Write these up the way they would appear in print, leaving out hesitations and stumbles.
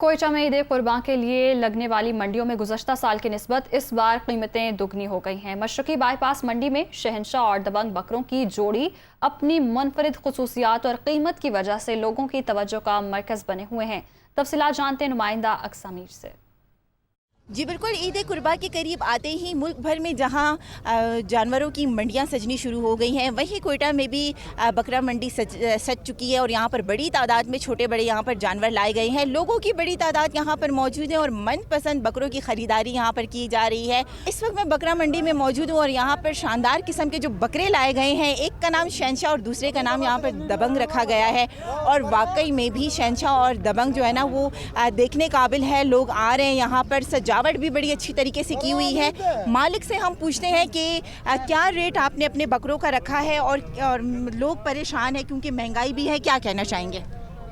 कोयटा में ईद कुर्बान के लिए लगने वाली मंडियों में गुज़श्ता साल की निस्बत इस बार कीमतें दुगनी हो गई हैं। मशरकी बाईपास मंडी में शहनशाह और दबंग बकरों की जोड़ी अपनी मुनफरिद खुसूसियात और कीमत की वजह से लोगों की तवज्जो का मरकज़ बने हुए हैं। तफसीलात जानते हैं नुमाइंदा अक्सामीर से। जी बिल्कुल, ईद कुर्बा के करीब आते ही मुल्क भर में जहां जानवरों की मंडियां सजनी शुरू हो गई हैं, वहीं कोयटा में भी बकरा मंडी सज चुकी है और यहां पर बड़ी तादाद में छोटे बड़े यहां पर जानवर लाए गए हैं। लोगों की बड़ी तादाद यहां पर मौजूद है और मनपसंद बकरों की ख़रीदारी यहां पर की जा रही है। इस वक्त मैं बकरा मंडी में मौजूद हूँ और यहाँ पर शानदार किस्म के जो बकरे लाए गए हैं, एक का नाम शहनशाह और दूसरे का नाम यहाँ पर दबंग रखा गया है। और वाकई में भी शहनशाह और दबंग जो है ना वो देखने काबिल है। लोग आ रहे हैं यहाँ पर, सजावट भी बड़ी अच्छी तरीके से की हुई है। मालिक से हम पूछते हैं कि क्या रेट आपने अपने बकरों का रखा है और लोग परेशान हैं क्योंकि महंगाई भी है, क्या कहना चाहेंगे?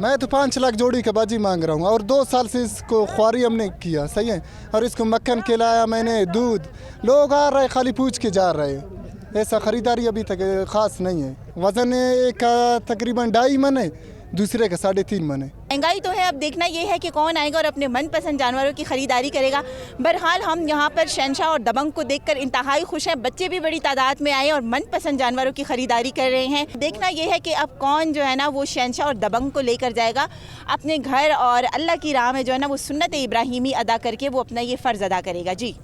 मैं तो 5 लाख जोड़ी का बाजी मांग रहा हूँ और 2 साल से इसको ख्वारी हमने किया, सही है। और इसको मक्खन खिलाया मैंने, दूध। लोग आ रहे खाली पूछ के जा रहे हैं। ऐसा ख़रीदारी अभी तक ख़ास नहीं है। वज़न एक का तकरीबन 2.5 मन है, दूसरे का 3.5 मन है। महंगाई तो है, अब देखना ये है कि कौन आएगा और अपने मनपसंद जानवरों की खरीदारी करेगा। बहरहाल हम यहाँ पर शहनशाह और दबंग को देखकर इंतहाई खुश हैं। बच्चे भी बड़ी तादाद में आए और मनपसंद जानवरों की खरीदारी कर रहे हैं। देखना ये है कि अब कौन जो है ना वो शहनशाह और दबंग को लेकर जाएगा अपने घर और अल्लाह की राह में जो है ना वो सुन्नत इब्राहिमी अदा करके वो अपना ये फ़र्ज़ अदा करेगा। जी।